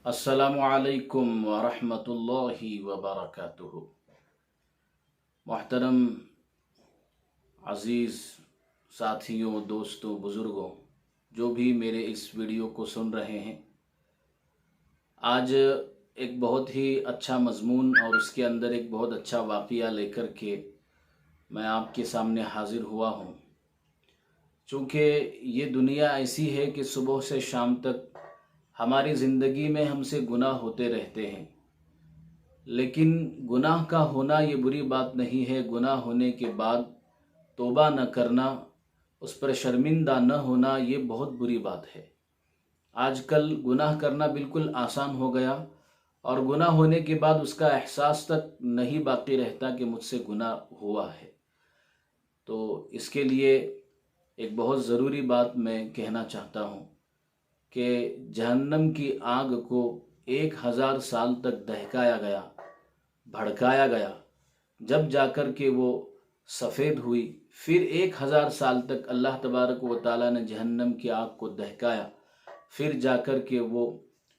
अस्सलामु अलैकुम वरहमतुल्लाहि वबरकातुहु। मोहतरम अज़ीज़ साथियों, दोस्तों, बुज़ुर्गों, जो भी मेरे इस वीडियो को सुन रहे हैं, आज एक बहुत ही अच्छा मज़मून और उसके अंदर एक बहुत अच्छा वाक़या लेकर के मैं आपके सामने हाज़िर हुआ हूँ। चूँकि ये दुनिया ऐसी है कि सुबह से शाम तक हमारी ज़िंदगी में हमसे गुनाह होते रहते हैं, लेकिन गुनाह का होना ये बुरी बात नहीं है। गुनाह होने के बाद तौबा न करना, उस पर शर्मिंदा न होना, ये बहुत बुरी बात है। आजकल गुनाह करना बिल्कुल आसान हो गया और गुनाह होने के बाद उसका एहसास तक नहीं बाकी रहता कि मुझसे गुनाह हुआ है। तो इसके लिए एक बहुत ज़रूरी बात मैं कहना चाहता हूँ कि जहन्नम की आग को 1000 साल तक दहकाया गया, भड़काया गया, जब जाकर के वो सफ़ेद हुई। फिर 1000 साल तक अल्लाह तबारक व तआला ने जहन्नम की आग को दहकाया, फिर जाकर के वो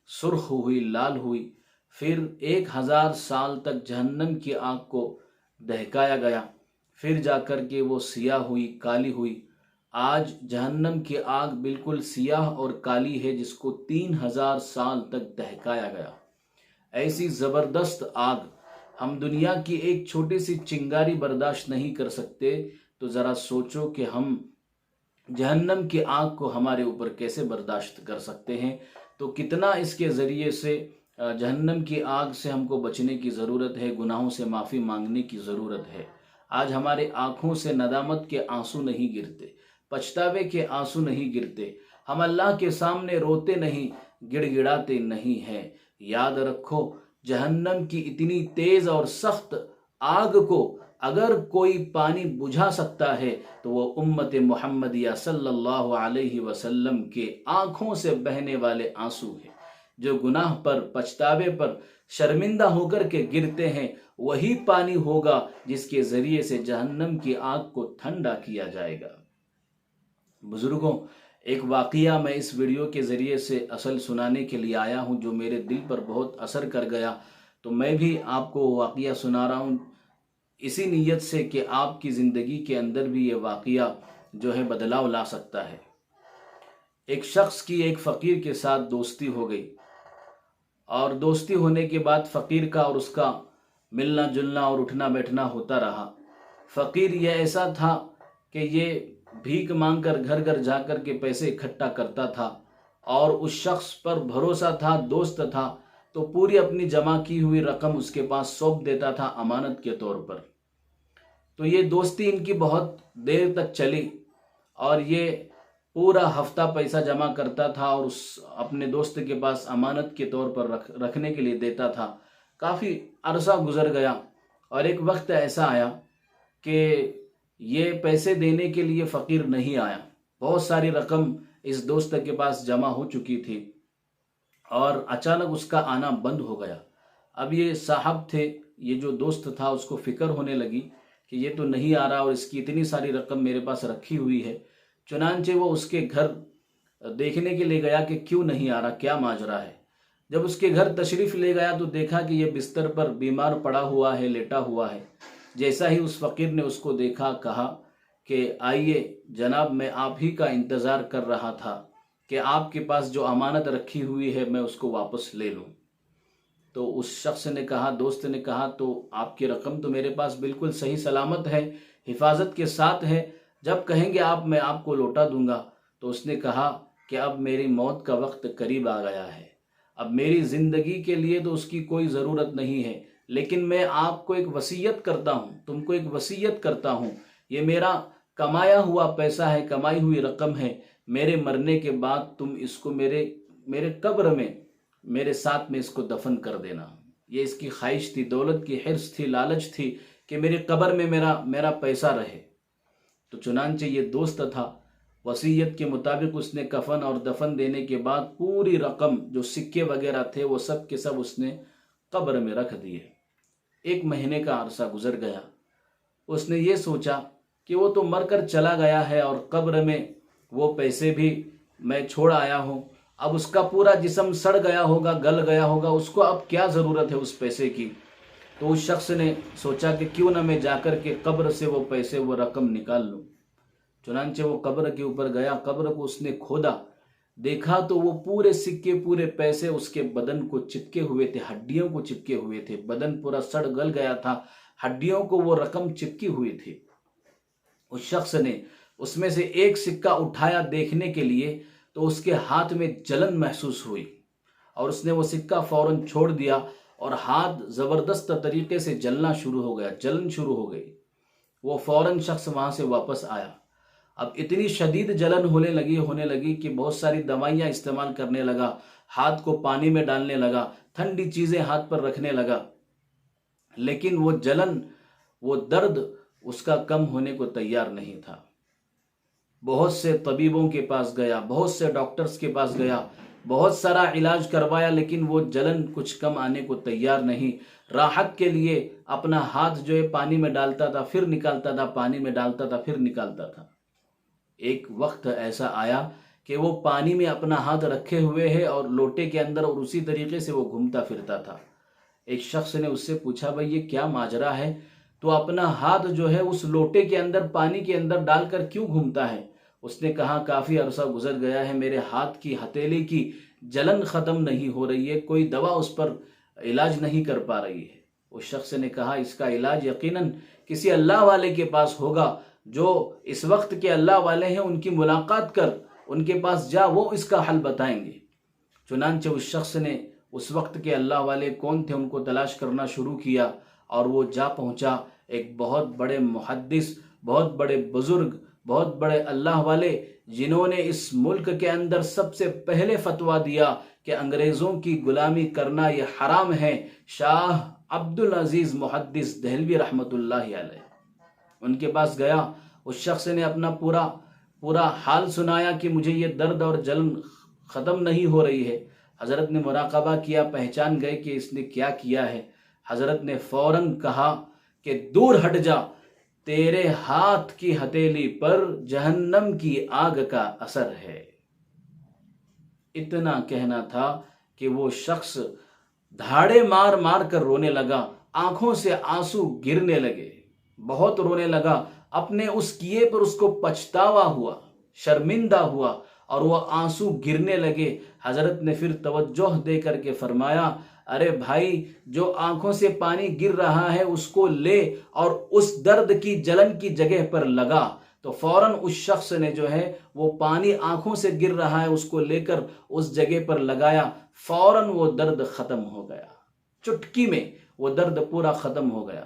सुर्ख हुई, लाल हुई। फिर 1000 साल तक जहन्नम की आग को दहकाया गया, फिर जाकर के वो सियाह हुई, काली हुई। आज जहन्नम की आग बिल्कुल सियाह और काली है, जिसको 3000 साल तक दहकाया गया। ऐसी ज़बरदस्त आग हम दुनिया की एक छोटी सी चिंगारी बर्दाश्त नहीं कर सकते, तो ज़रा सोचो कि हम जहन्नम की आग को हमारे ऊपर कैसे बर्दाश्त कर सकते हैं। तो कितना इसके ज़रिए से जहन्नम की आग से हमको बचने की ज़रूरत है, गुनाहों से माफ़ी मांगने की ज़रूरत है। आज हमारे आँखों से नदामत के आंसू नहीं गिरते, पछतावे के आंसू नहीं गिरते, हम अल्लाह के सामने रोते नहीं, गिड़गिड़ाते नहीं हैं। याद रखो, जहन्नम की इतनी तेज़ और सख्त आग को अगर कोई पानी बुझा सकता है तो वो उम्मत मुहम्मदिया सल्लल्लाहु अलैहि वसल्लम के आँखों से बहने वाले आंसू हैं। जो गुनाह पर, पछतावे पर शर्मिंदा होकर के गिरते हैं, वही पानी होगा जिसके ज़रिए से जहन्नम की आग को ठंडा किया जाएगा। बुजुर्गों, एक वाक़या मैं इस वीडियो के ज़रिए से असल सुनाने के लिए आया हूँ, जो मेरे दिल पर बहुत असर कर गया। तो मैं भी आपको वाक़या सुना रहा हूँ इसी नीयत से कि आपकी ज़िंदगी के अंदर भी ये वाक़या जो है बदलाव ला सकता है। एक शख्स की एक फ़कीर के साथ दोस्ती हो गई और दोस्ती होने के बाद फ़कीर का और उसका मिलना जुलना और उठना बैठना होता रहा। फ़कीर ये ऐसा था कि ये भीख मांगकर घर घर जाकर के पैसे इकट्ठा करता था और उस शख्स पर भरोसा था, दोस्त था, तो पूरी अपनी जमा की हुई रकम उसके पास सौंप देता था अमानत के तौर पर। तो ये दोस्ती इनकी बहुत देर तक चली और ये पूरा हफ्ता पैसा जमा करता था और उस अपने दोस्त के पास अमानत के तौर पर रखने के लिए देता था। काफ़ी अरसा गुजर गया और एक वक्त ऐसा आया कि ये पैसे देने के लिए फ़कीर नहीं आया। बहुत सारी रकम इस दोस्त के पास जमा हो चुकी थी और अचानक उसका आना बंद हो गया। अब ये साहब थे, ये जो दोस्त था, उसको फ़िक्र होने लगी कि ये तो नहीं आ रहा और इसकी इतनी सारी रकम मेरे पास रखी हुई है। चुनांचे वो उसके घर देखने के लिए गया कि क्यों नहीं आ रहा, क्या माजरा है। जब उसके घर तशरीफ़ ले गया तो देखा कि ये बिस्तर पर बीमार पड़ा हुआ है, लेटा हुआ है। जैसा ही उस फ़कीर ने उसको देखा, कहा कि आइए जनाब, मैं आप ही का इंतज़ार कर रहा था कि आपके पास जो अमानत रखी हुई है मैं उसको वापस ले लूँ। तो उस शख्स ने कहा, दोस्त ने कहा, तो आपकी रकम तो मेरे पास बिल्कुल सही सलामत है, हिफाजत के साथ है, जब कहेंगे आप मैं आपको लौटा दूंगा। तो उसने कहा कि अब मेरी मौत का वक्त करीब आ गया है, अब मेरी ज़िंदगी के लिए तो उसकी कोई ज़रूरत नहीं है, लेकिन मैं आपको एक वसीयत करता हूँ, तुमको एक वसीयत करता हूँ। ये मेरा कमाया हुआ पैसा है, कमाई हुई रकम है। मेरे मरने के बाद तुम इसको मेरे कब्र में मेरे साथ में इसको दफन कर देना। ये इसकी ख्वाहिश थी, दौलत की हिर्स थी, लालच थी कि मेरे कब्र में मेरा पैसा रहे। तो चुनांचे ये दोस्त था, वसीयत के मुताबिक उसने कफन और दफन देने के बाद पूरी रकम, जो सिक्के वगैरह थे, वो सब के सब उसने कब्र में रख दिए। 1 महीने का अरसा गुजर गया। उसने ये सोचा कि वो तो मरकर चला गया है और कब्र में वो पैसे भी मैं छोड़ आया हूँ اب اس کا پورا جسم سڑ گیا ہوگا، گل گیا ہوگا، اس کو اب کیا ضرورت ہے اس پیسے کی؟ تو اس شخص نے سوچا کہ کیوں نہ میں جا کر کے قبر سے وہ پیسے، وہ رقم نکال لوں۔ چنانچہ وہ قبر کے اوپر گیا، قبر کو اس نے کھودا، دیکھا تو وہ پورے سکے، پورے پیسے اس کے بدن کو چپکے ہوئے تھے، ہڈیوں کو چپکے ہوئے تھے، بدن پورا سڑ گل گیا تھا، ہڈیوں کو وہ رقم چپکی ہوئی تھی۔ اس شخص نے اس میں سے ایک سکہ اٹھایا دیکھنے کے لیے تو اس کے ہاتھ میں جلن محسوس ہوئی، اور اس نے وہ سکہ فوراً چھوڑ دیا اور ہاتھ زبردست طریقے سے جلنا شروع ہو گیا، جلن شروع ہو گئی۔ وہ فوراً شخص وہاں سے واپس آیا۔ اب اتنی شدید جلن ہونے لگی کہ بہت ساری دوائیاں استعمال کرنے لگا، ہاتھ کو پانی میں ڈالنے لگا، ٹھنڈی چیزیں ہاتھ پر رکھنے لگا، لیکن وہ جلن، وہ درد اس کا کم ہونے کو تیار نہیں تھا۔ بہت سے طبیبوں کے پاس گیا، بہت سے ڈاکٹرز کے پاس گیا، بہت سارا علاج کروایا، لیکن وہ جلن کچھ کم آنے کو تیار نہیں۔ راحت کے لیے اپنا ہاتھ جو ہے پانی میں ڈالتا تھا، پھر نکالتا تھا، پانی میں ڈالتا تھا، پھر نکالتا تھا۔ ایک وقت ایسا آیا کہ وہ پانی میں اپنا ہاتھ رکھے ہوئے ہے اور لوٹے کے اندر، اور اسی طریقے سے وہ گھومتا پھرتا تھا۔ ایک شخص نے اس سے پوچھا، بھائی یہ کیا ماجرا ہے؟ تو اپنا ہاتھ جو ہے اس لوٹے کے اندر، پانی کے اندر ڈال کر کیوں گھومتا ہے؟ اس نے کہا، کافی عرصہ گزر گیا ہے، میرے ہاتھ کی ہتھیلی کی جلن ختم نہیں ہو رہی ہے، کوئی دوا اس پر علاج نہیں کر پا رہی ہے۔ اس شخص نے کہا، اس کا علاج یقیناً کسی اللہ والے کے پاس ہوگا، جو اس وقت کے اللہ والے ہیں، ان کی ملاقات کر، ان کے پاس جا، وہ اس کا حل بتائیں گے۔ چنانچہ اس شخص نے اس وقت کے اللہ والے کون تھے ان کو تلاش کرنا شروع کیا، اور وہ جا پہنچا ایک بہت بڑے محدث، بہت بڑے بزرگ، بہت بڑے اللہ والے، جنہوں نے اس ملک کے اندر سب سے پہلے فتویٰ دیا کہ انگریزوں کی غلامی کرنا یہ حرام ہے، شاہ عبدالعزیز محدث دہلوی رحمۃ اللہ علیہ۔ ان کے پاس گیا، اس شخص نے اپنا پورا حال سنایا کہ مجھے یہ درد اور جلن ختم نہیں ہو رہی ہے۔ حضرت نے مراقبہ کیا، پہچان گئے کہ اس نے کیا کیا ہے۔ حضرت نے فوراً کہا کہ دور ہٹ جا، تیرے ہاتھ کی ہتھیلی پر جہنم کی آگ کا اثر ہے۔ اتنا کہنا تھا کہ وہ شخص دھاڑے مار مار کر رونے لگا، آنکھوں سے آنسو گرنے لگے، بہت رونے لگا، اپنے اس کیے پر اس کو پچھتاوا ہوا، شرمندہ ہوا، اور وہ آنسو گرنے لگے۔ حضرت نے پھر توجہ دے کر کے فرمایا، ارے بھائی، جو آنکھوں سے پانی گر رہا ہے اس کو لے اور اس درد کی جلن کی جگہ پر لگا۔ تو فوراً اس شخص نے جو ہے وہ پانی آنکھوں سے گر رہا ہے اس کو لے کر اس جگہ پر لگایا، فوراً وہ درد ختم ہو گیا، چٹکی میں وہ درد پورا ختم ہو گیا۔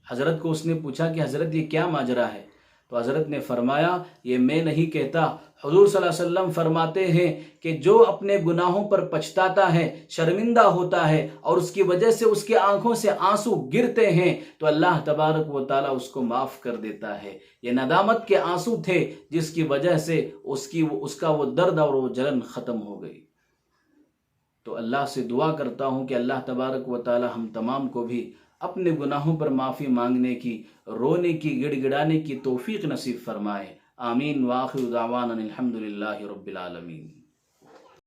حضرت کو اس نے پوچھا کہ حضرت یہ کیا ماجرا ہے؟ تو حضرت نے فرمایا، یہ میں نہیں کہتا، حضور صلی اللہ علیہ وسلم فرماتے ہیں کہ جو اپنے گناہوں پر پچھتاتا ہے، شرمندہ ہوتا ہے، اور اس کی وجہ سے اس کی آنکھوں سے آنسو گرتے ہیں، تو اللہ تبارک و تعالیٰ اس کو معاف کر دیتا ہے۔ یہ ندامت کے آنسو تھے جس کی وجہ سے اس کا وہ درد اور وہ جلن ختم ہو گئی۔ تو اللہ سے دعا کرتا ہوں کہ اللہ تبارک و تعالیٰ ہم تمام کو بھی اپنے گناہوں پر معافی مانگنے کی، رونے کی، گڑ گڑانے کی توفیق نصیب فرمائے۔ آمین۔ وآخر دعوانا الحمدللہ رب العالمین۔